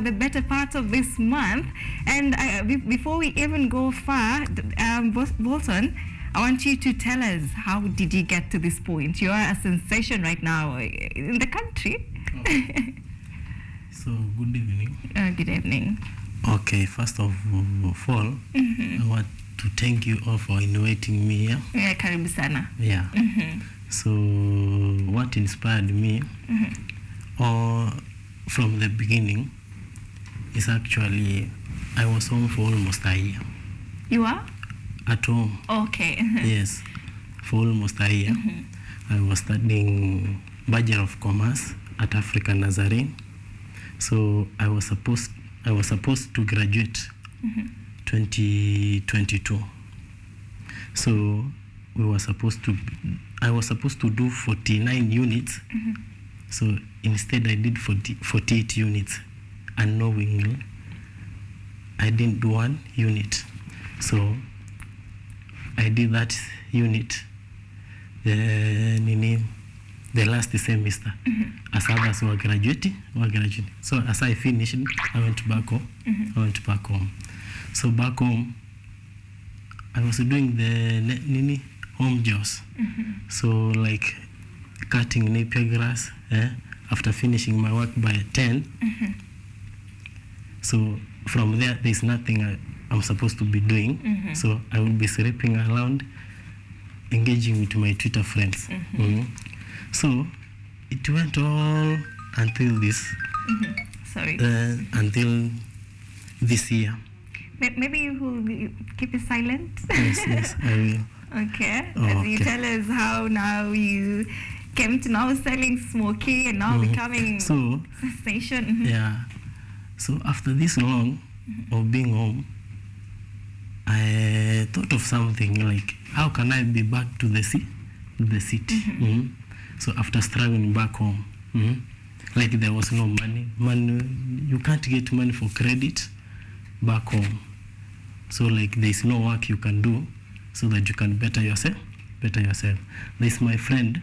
the better part of this month. And before we even go far, Bolton, I want you to tell us, how did you get to this point? You are a sensation right now in the country. Okay. So, good evening. Good evening. Okay, first of all, I want to thank you all for inviting me here. Yeah, karibu sana. Yeah. So, what inspired me from the beginning is actually, I was home for almost a year. You are? At home. Okay. Yes, for almost a year. I was studying Bachelor of Commerce at African Nazarene. So I was supposed to graduate 2022. So I was supposed to do 49 units. So instead I did 48 units. Unknowingly, I didn't do 1 unit. So I did that unit the last semester, as others were graduating. So as I finished, I went back home. So back home, I was doing the home jobs. So like cutting napier grass. After finishing my work by 10. So from there's nothing I'm supposed to be doing. So I will be sleeping around, engaging with my Twitter friends. So it went all until this. Until this year. Maybe you will keep it silent. Yes, I will. Okay. As you tell us how now you came to now selling Smokie and now becoming sensation. Yeah. So after this long of being home, I thought of something like, how can I be back to the city? So after struggling back home, like there was no money. You can't get money for credit back home. So like there's no work you can do so that you can better yourself. There's my friend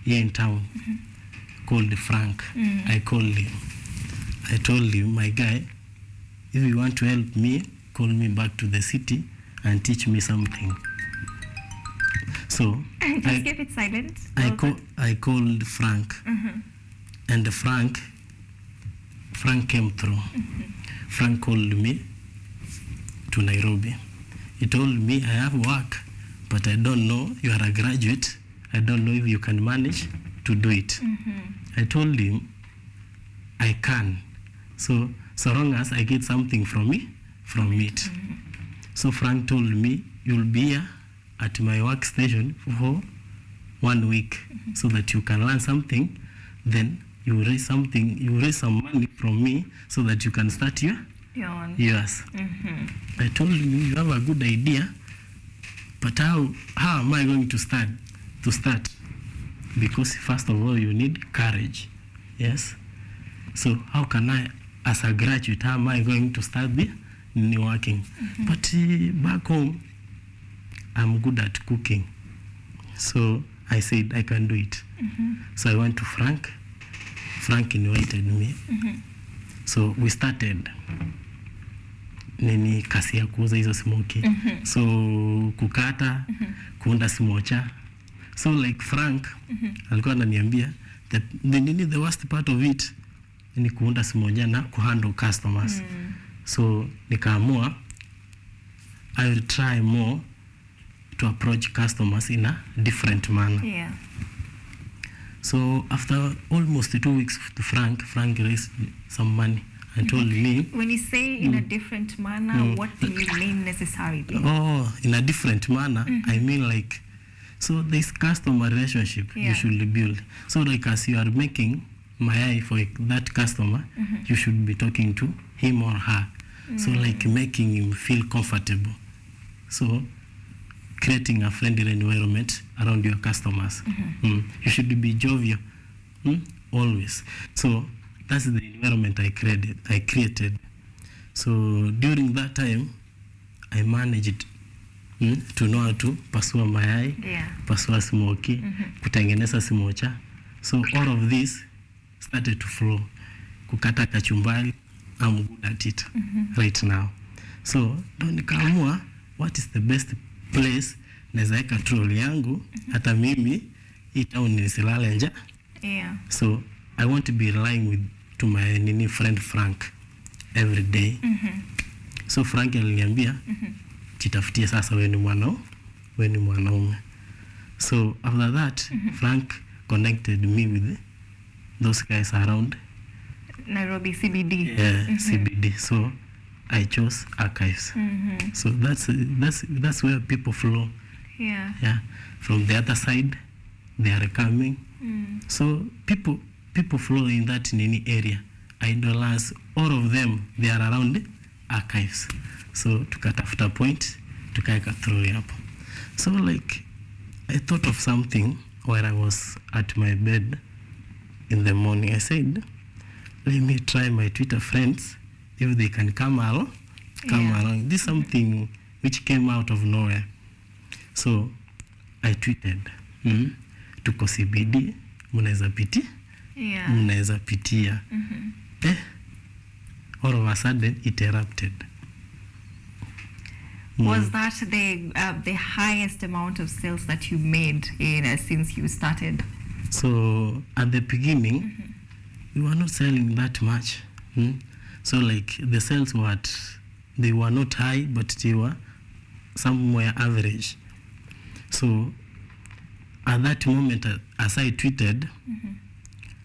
here in town called Frank. I called him. I told him, my guy, if you want to help me, call me back to the city and teach me something. So just keep it silent. I called Frank, and Frank came through. Frank called me to Nairobi. He told me, I have work, but I don't know, you are a graduate. I don't know if you can manage to do it. I told him, I can. So long as I get something from it. So Frank told me, you'll be here at my workstation for 1 week so that you can learn something. Then you raise some money from me so that you can start yours. I told him, you have a good idea, but how am I going to start? Because first of all, you need courage. Yes. So how can I, as a graduate, how am I going to start working? But back home, I'm good at cooking. So I said I can do it. So I went to Frank. Frank invited me. So we started kasi ya kuuza hizo Smokie. So kukata, kuunda smocha. So like Frank alikuwa ananiambia the worst part of it ni kuunda smoja na kuhandle customers. So nikaamua I will try more to approach customers in a different manner. Yeah. So after almost 2 weeks to Frank raised some money and told me. When you say in a different manner, what do you mean necessarily? Oh, in a different manner, I mean like, so this customer relationship you should build. So like as you are making my for that customer, you should be talking to him or her. So like making him feel comfortable. So creating a friendly environment around your customers. You should be jovial always. So that's the environment I created. So during that time, I managed to know how to pasua mayai, pasua Smokie, kutengeneza smocha. So all of this started to flow. Kukata kachumbari, I'm good at it right now. So ndo nikaamua what is the best place naweza weka trolley yangu hata mimi hii town nisilale nje. Yeah. So I want to be relying with to my friend Frank every day. So Frank aliniambia jitafutie sasa wewe ni mwanaume. So after that Frank connected me with those guys around Nairobi CBD. Yeah, CBD. So I chose archives. So that's where people flow. Yeah. Yeah, from the other side they are coming. So people flow in that area. Idolers, all of them, they are around archives. So tukatafuta point, tukaeka throw hapo. So like I thought of something while I was at my bed in the morning. I said, let me try my Twitter friends if they can come along. This is something which came out of nowhere. So I tweeted, tuko CBD, mnaweza pitia. All of a sudden it erupted. Was that the highest amount of sales that you made since you started? So at the beginning, we were not selling that much. So like the sales they were not high, but they were somewhere average. So at that moment, as I tweeted,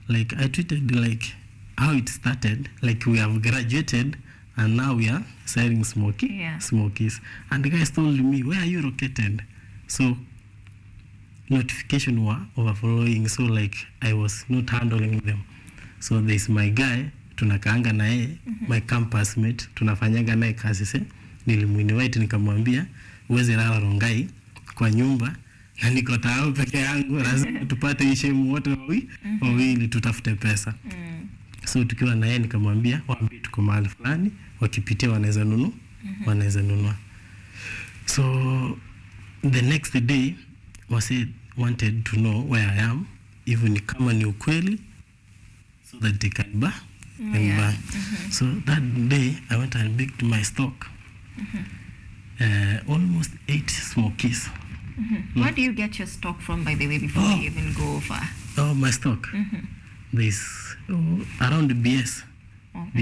like I tweeted like how it started, like we have graduated and now we are selling Smokies. And the guys told me, where are you located? So notification were overflowing, so like I was not handling them. So there's my guy, tunakaanga naye, my campus mate, tunafanyanga naye kazi se. Nilimuinvite nikamwambia, uweze lala Rongai kwa nyumba na niko tayari peke yangu, lazima tupate ishemu wote wawili tutafute pesa. So tukiwa na yeye nikamwambia waambie tuko mahali fulani, wakipitia wanaweza nunua. So the next day wanted to know where I am, even kama ni ukweli, so that they can buy. So that day I went and picked my stock, almost 8 Smokies. Where do you get your stock from, by the way, before you even go far? Oh, my stock. There's around the BS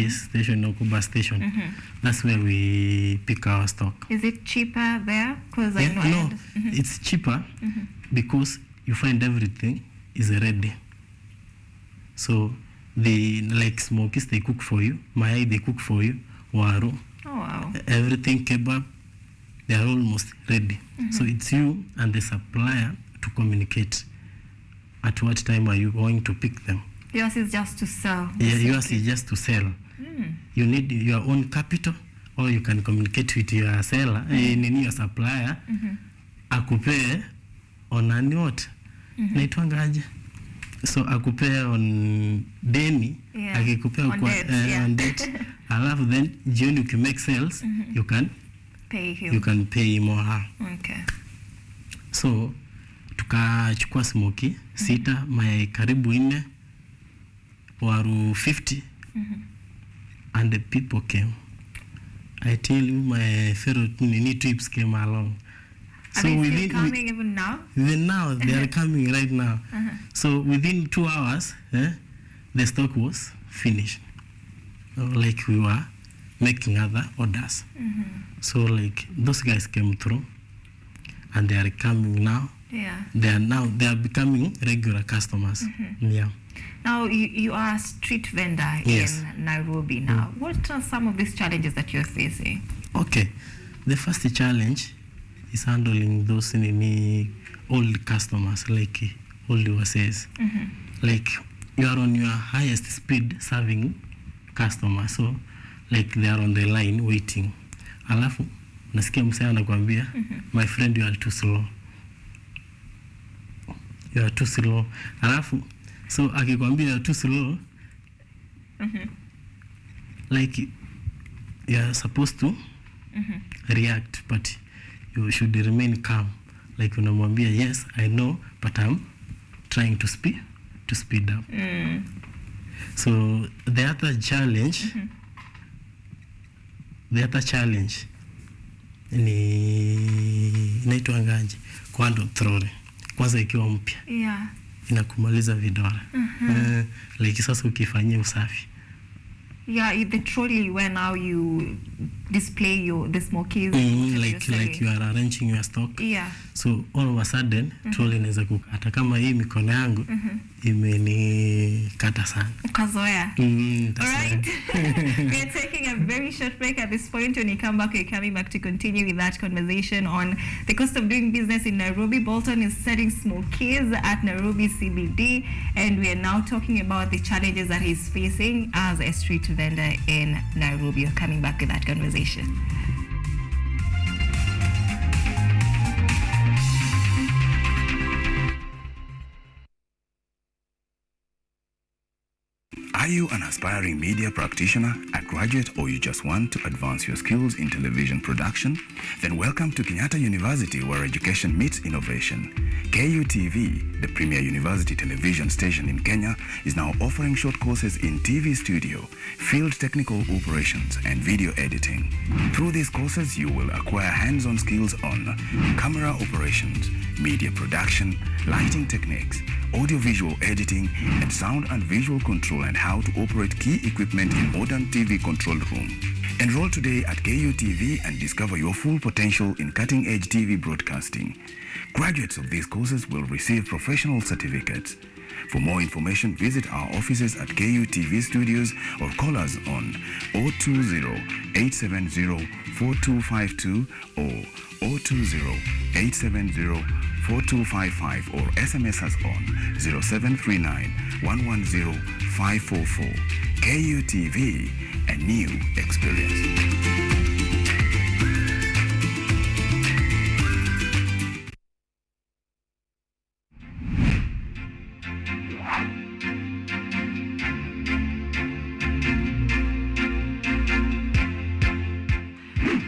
station, Okuba station. That's where we pick our stock. Is it cheaper there? Because I know. No, it's cheaper because you find everything is ready. So they like Smokies, they cook for you. Mayai, they cook for you. Waru. Oh wow. Everything, kebab, they are almost ready. So it's you and the supplier to communicate at what time are you going to pick them. Yours is just to sell. Yeah, yours is just to sell. You need your own capital, or you can communicate with your seller, your supplier, akupe on ani what? Naitwanga aje? So akupe on deni, akikupe on debt. Alafu then jioni you can make sales, you can pay him. You can pay him or her. Okay. So tukachukua Smokie 6, mayai karibu 4, waru 50, and the people came. I tell you, my fellow trips came along. Are they still coming even now? Even now, they are coming right now. So within 2 hours, the stock was finished. Like we were making other orders. So like those guys came through, and they are coming now. Yeah. They are becoming regular customers. Yeah. Now you are a street vendor in Nairobi now. What are some of these challenges that you're facing? Okay. The first challenge is handling those old customers, like old says. Like you are on your highest speed serving customers, so like they are on the line waiting. Alafu nasikia msee anakuambia, my friend, you are too slow. You are too slow. Alafu so akikwambia you are too slow, like you are supposed to react, but you should remain calm. Like unamwambia, yes, I know, but I'm trying to speed up. So the other challenge The other challenge ni inaitwa ngaje, quantum theory. Kwanza ikiwa mpya. Yeah. Inakumaliza vidole. Like sasa ukifanyia usafi. Yeah, the trolley where now you display the smokies. Like you are arranging your stock. Yeah. So all of a sudden, trolley inaweza kukata. Kama hii mikono yangu, imenikata sana. Ukazoea. Alright. We're taking a very short break at this point. When you come back, we're coming back to continue with that conversation on the cost of doing business in Nairobi. Bolton is selling smokies at Nairobi CBD, and we are now talking about the challenges that he's facing as a street vendor in Nairobi. We're coming back with that conversation. Are you an aspiring media practitioner, a graduate, or you just want to advance your skills in television production? Then welcome to Kenyatta University, where education meets innovation. KUTV, the premier university television station in Kenya, is now offering short courses in TV studio, field technical operations, and video editing. Through these courses, you will acquire hands-on skills on camera operations, media production, lighting techniques, audio-visual editing, and sound and visual control, and how to operate key equipment in modern TV control room. Enroll today at KUTV and discover your full potential in cutting-edge TV broadcasting. Graduates of these courses will receive professional certificates. For more information, visit our offices at KUTV Studios or call us on 020-870-4252 or 020-870-4255 or SMS us on 0739-110-544. KUTV, a new experience.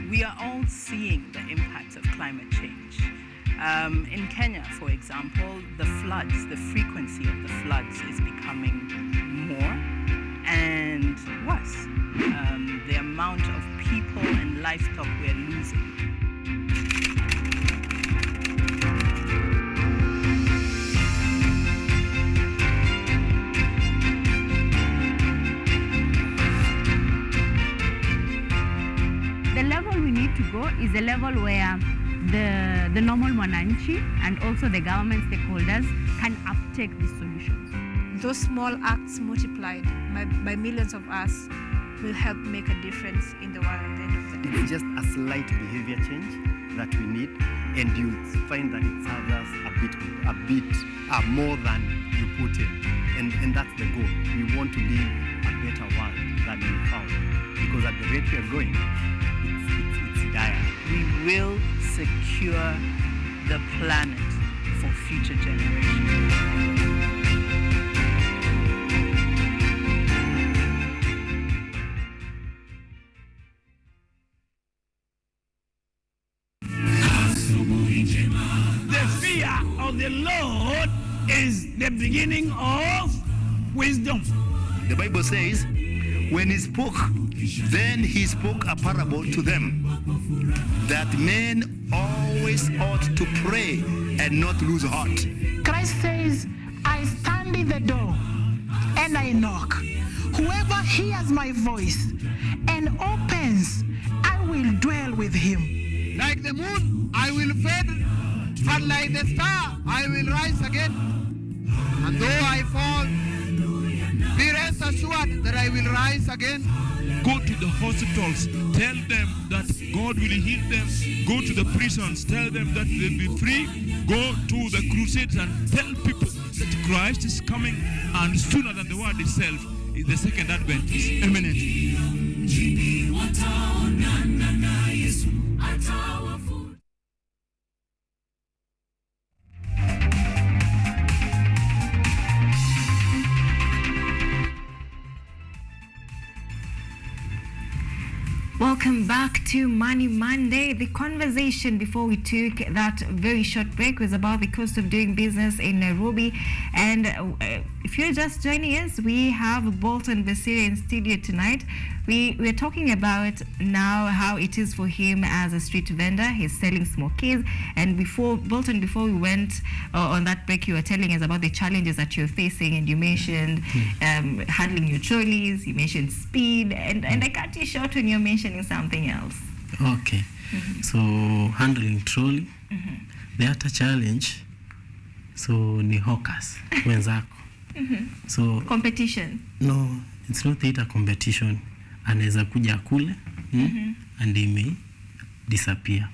We are all seeing the impacts of climate change. In Kenya, for example, the frequency of the floods is becoming more and worse. The amount of people and livestock we're losing. The level we need to go is a level where the normal mwananchi and also the government stakeholders can uptake these solutions. Those small acts multiplied by millions of us will help make a difference in the world at the end of the day. It's just a slight behavior change that we need, and you'll find that it serves us a bit more than you put in. And that's the goal. We want to live a better world than we found. Because at the rate we are going, it's dire. We will secure the planet for future generations. The fear of the Lord is the beginning of wisdom. The Bible says, when he spoke, then he spoke a parable to them, that men always ought to pray and not lose heart. Christ says, I stand in the door and I knock. Whoever hears my voice and opens, I will dwell with him. Like the moon, I will fade, but like the star, I will rise again. And though I fall, be rest assured that I will rise again. Go to the hospitals, tell them that God will heal them. Go to the prisons, tell them that they'll be free. Go to the crusades and tell people that Christ is coming, and sooner than the word itself, the second advent is imminent. Welcome back to Money Monday. The conversation before we took that very short break was about the cost of doing business in Nairobi, and if you're just joining us, we have Bolton Basiri in studio tonight. We're talking about now how it is for him as a street vendor. He's selling smokies. And before we went on that break, you were telling us about the challenges that you're facing, and you mentioned handling your trolleys, you mentioned speed, and I cut you short when you're mentioning something else. Okay. So handling trolley, the other challenge, so ni hawkers wenzako. So Competition. no, it's not a competition. Anaweza kuja kule and they may disappear.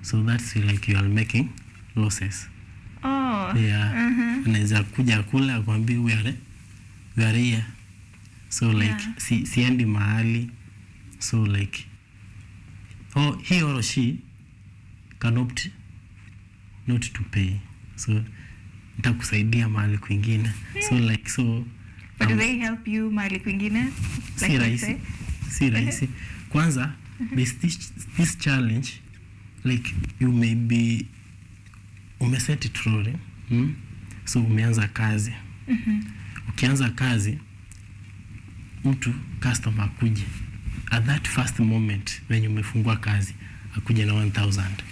So that's like you are making losses. Oh. Yeah. Anaweza kuja kule akwambia we are here. So like siendi mahali. So like he or she can opt not to pay. So nitakusaidia mahali kwingine. So like But do they help you mahali kwingine? Si rahisi. Kwanza, there's this challenge, like you may be umeset trolley, so umeanza kazi. Ukianza kazi, mtu customer akuje. At that first moment when umefungua kazi, akuje na 1,000.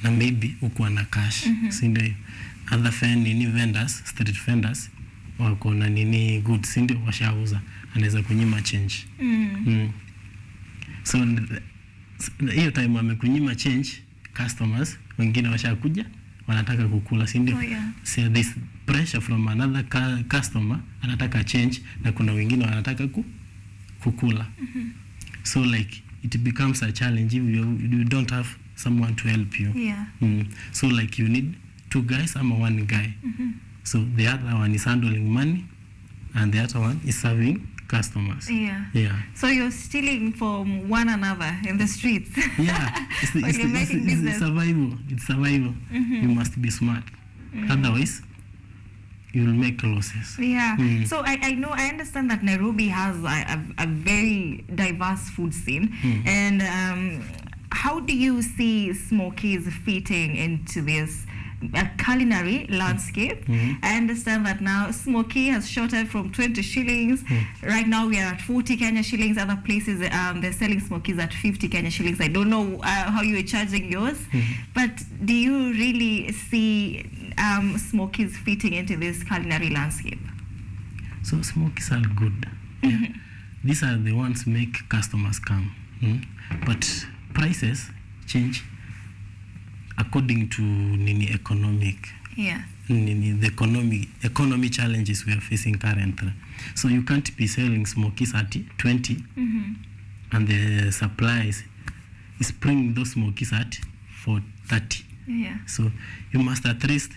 Na maybe uko na cash, si ndio? Other vendors, street vendors, wako na nini goods, si ndio, washauza, anaweza kunyima change. So hiyo time amekunyima change, customers wengine washakuja wanataka kukula, si ndio? So this pressure from another customer, anataka change, na kuna wengine wanataka kukula. So like it becomes a challenge if you don't have someone to help you. So like you need 2 guys or 1 guy. So the other one is handling money and the other one is serving customers. So you're stealing from one another in the streets. It's survival. You must be smart. Otherwise you'll make losses. So I understand that Nairobi has a very diverse food scene. And how do you see Smokies fitting into this culinary landscape? I understand that now Smokie has shot up from 20 shillings. Right now we are at 40 Kenya shillings. Other places they're selling Smokies at 50 Kenya shillings. I don't know how you are charging yours, but do you really see Smokies fitting into this culinary landscape? So Smokies are good. These are the ones make customers come. But prices change according to economic. The economy challenges we are facing currently. So you can't be selling Smokies at 20 and the supplies is bringing those Smokies at 30. So you must at least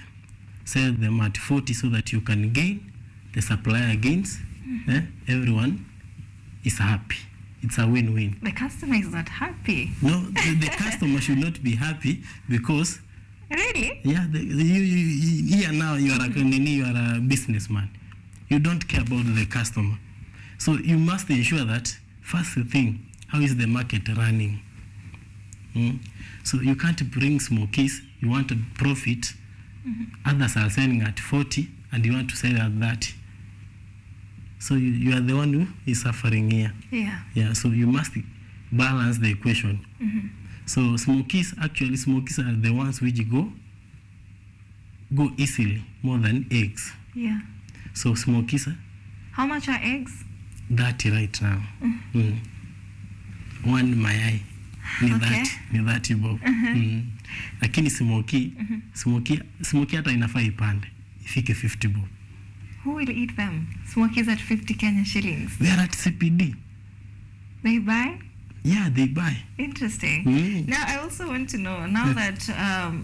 sell them at 40 so that you can gain, the supplier gains, everyone is happy. It's a win-win. The customer is not happy. No, the customer should not be happy because... Really? Yeah, here now you are a businessman. You don't care about the customer. So you must ensure that, first thing, how is the market running? So you can't bring Smokies, you want to profit, others are selling at 40 and you want to sell at 30. So you are the one who is suffering here. So you must balance the equation. So Smokies are the ones which go easily, more than eggs. So Smokies. How much are eggs? 30 right now. 1 mayai. Ni 30 bob. Lakini Smokie hata inafaa ipande. Ifike 50 bob. Who will eat them? Smokies at 50 Kenya shillings. They are at CPD. They buy? Yeah, they buy. Interesting. Now, I also want to know, now that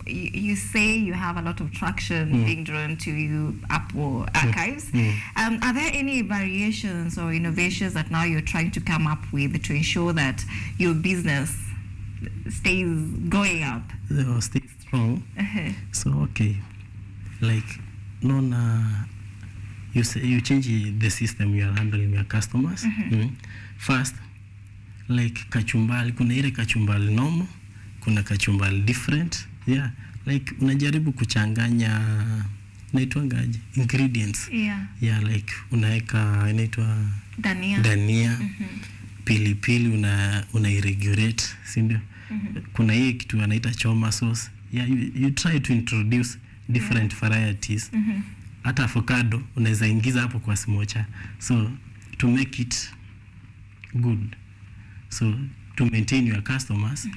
you say you have a lot of traction being drawn to you Apple archives, are there any variations or innovations that now you're trying to come up with to ensure that your business stays going up? Stay strong. So, okay. Like, you change the system you are handling your customers. First, like kachumbali, kuna ile kachumbali normal, kuna kachumbali different. Like unajaribu kuchanganya naitwangaje ingredients Yeah. Like unaeka inaitwa dania pilipili una irregulate, si ndio? Kuna hii kitu anaita choma sauce. You try to introduce different varieties. Hata avocado unaweza ingiza hapo kwa smocha, so to make it good, so to maintain your customers,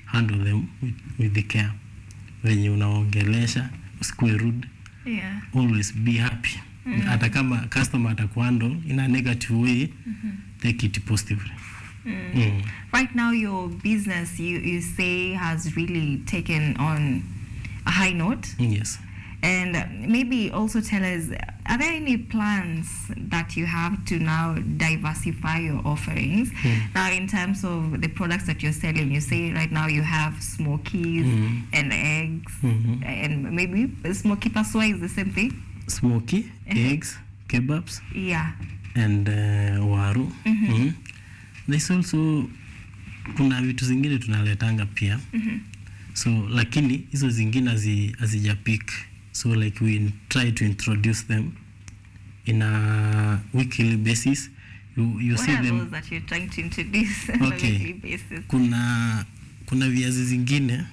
handle them with the care. When you unaongelesha usikuwe rude, always be happy. Hata kama customer atakuhandle in a negative way, take it positively. Right now your business you say has really taken on a high note. Yes. And maybe also tell us, are there any plans that you have to now diversify your offerings? Now, in terms of the products that you're selling, you say right now you have smokies and eggs, and maybe smoky pasua is the same thing? Smokie, eggs, kebabs, and waru. There's also kuna vitu zingine tunaletanga pia. So lakini hizo zingine hazijapik. So like we try to introduce them in a weekly basis. You see them. What are those that you're trying to introduce on a weekly basis? Kuna viazi zingine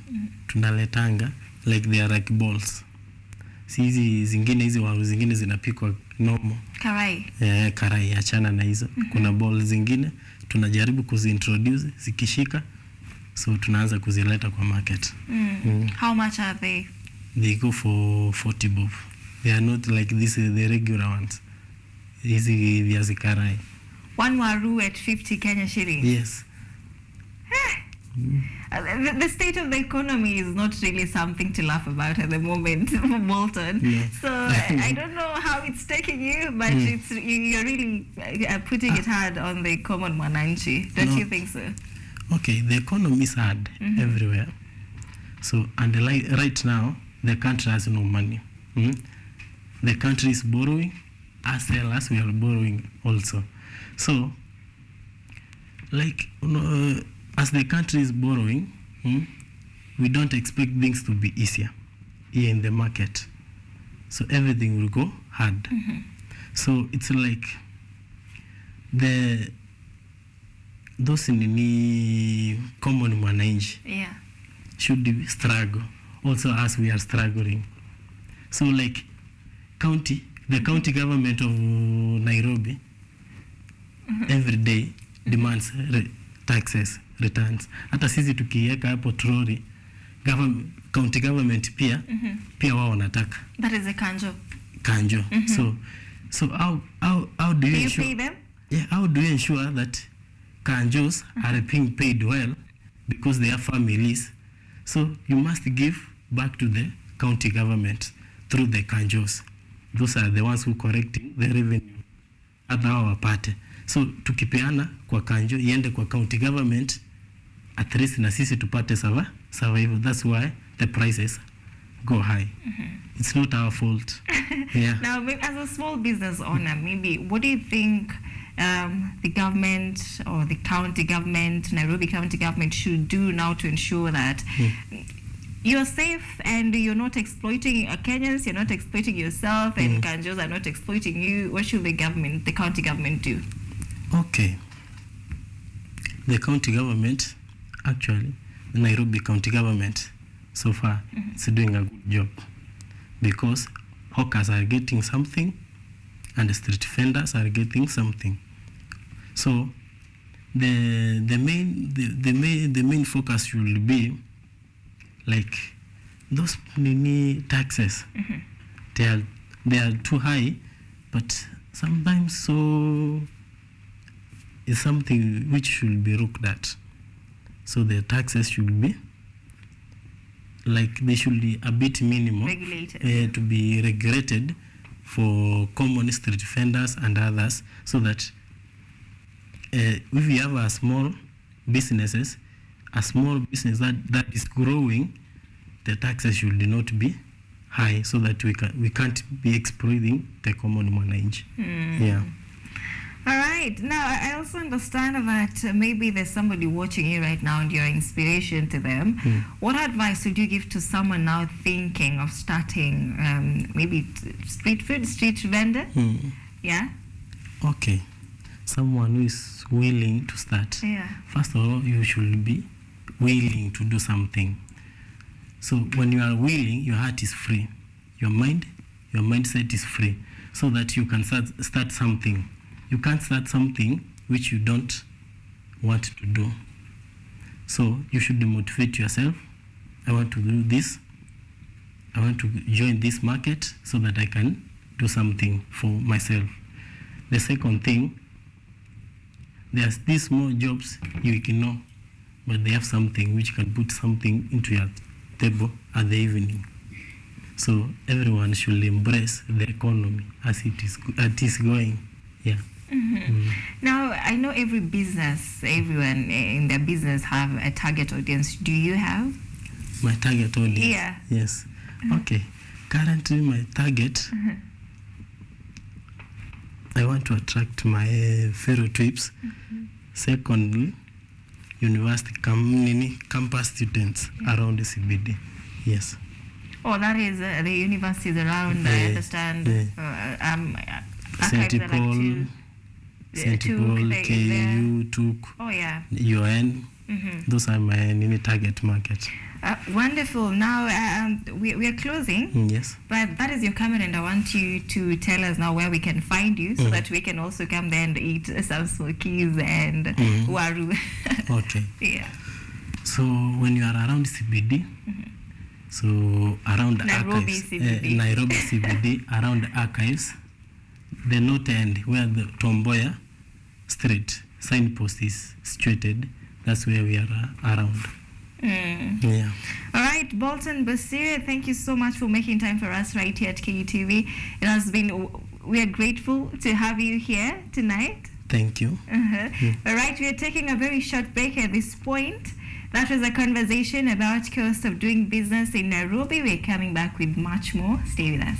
tunaletanga, like they are like balls. Si hizi zingine, hizi waru zingine zinapikwa normal. Karai. Karai, achana na hizo. Kuna balls zingine tunajaribu kuzintroduce, zikishika, so tunaanza kuzileta kwa market. How much are they? They go for 40 bob. They are not like this, the regular ones. Hizi viazi karai. One waru at 50 Kenya shillings. Yes. The state of the economy is not really something to laugh about at the moment for Bolton. So I don't know how it's taking you, but you're really putting it hard on the common mwananchi. Don't you think so? Okay, the economy is hard everywhere. So, and right now, the country has no money. The country is borrowing, as well as we are borrowing also. So, like, as the country is borrowing, we don't expect things to be easier here in the market. So everything will go hard. So it's like those in the common mwananchi should struggle also as we are struggling. So like the county government of Nairobi every day demands taxes, returns. Hata sisi tukiweka hapo trori, county government pia wao wanataka. That is a kanjo. So how do you ensure, pay them? Yeah, how do you ensure that kanjos are being paid well, because they have families? So you must give back to the county government through the kanjos. Those are the ones who correcting the revenue hata hao wapate. So tukipeana kwa kanjo iende kwa county government, at least na sisi tupate survival. That's why the prices go high. It's not our fault. Now, as a small business owner, maybe what do you think the government or the county government, Nairobi County government, should do now to ensure that you're safe and you're not exploiting Kenyans, you're not exploiting yourself, and Kanjos are not exploiting you? What should the county government do? Okay. The county government, actually, the Nairobi County government, so far, it's doing a good job, because hawkers are getting something and the street vendors are getting something. So the main focus should be like those taxes. They are too high, but sometimes so is something which should be looked at. So the taxes should be like, they should be a bit minimal, regulated, to be regulated for common street vendors and others, so that if we have a small business that is growing, the taxes should not be high, so that we can't be exploiting the common mwananchi. All right. Now, I also understand that maybe there's somebody watching you right now and you're inspiration to them. What advice would you give to someone now thinking of starting maybe street food, street vendor? Yeah? Okay. Someone who is willing to start. Yeah. First of all, you should be willing to do something. So when you are willing, your heart is free. Your mindset is free, so that you can start something. You can't start something which you don't want to do. So you should motivate yourself. I want to do this. I want to join this market so that I can do something for myself. The second thing, there's these small jobs you ignore, but they have something which can put something into your table at the evening. So everyone should embrace the economy as it is going. Yeah. Now, I know every business, everyone in their business have a target audience. Do you have? My target audience? Yeah. Yes. Okay. Currently, my target, I want to attract my fellow trips. Secondly, university campus students around the CBD. Yes. Oh, that is the universities around, I understand. St. Paul, KU, TUK, oh, yeah. UN. Those are my target market. Wonderful. Now, we are closing. Yes. But that is your comment, and I want you to tell us now where we can find you so that we can also come there and eat some smokies and waru. Okay. Yeah. So when you are around CBD, so around Nairobi archives, CBD. Nairobi CBD, around archives, the north end where the Tomboya Street signpost is situated, that's where we are around. Yeah. All right, Bolton Basira, thank you so much for making time for us right here at KUTV. It has been, we are grateful to have you here tonight. Thank you. All right, we are taking a very short break at this point. That was a conversation about cost of doing business in Nairobi. We're coming back with much more. Stay with us.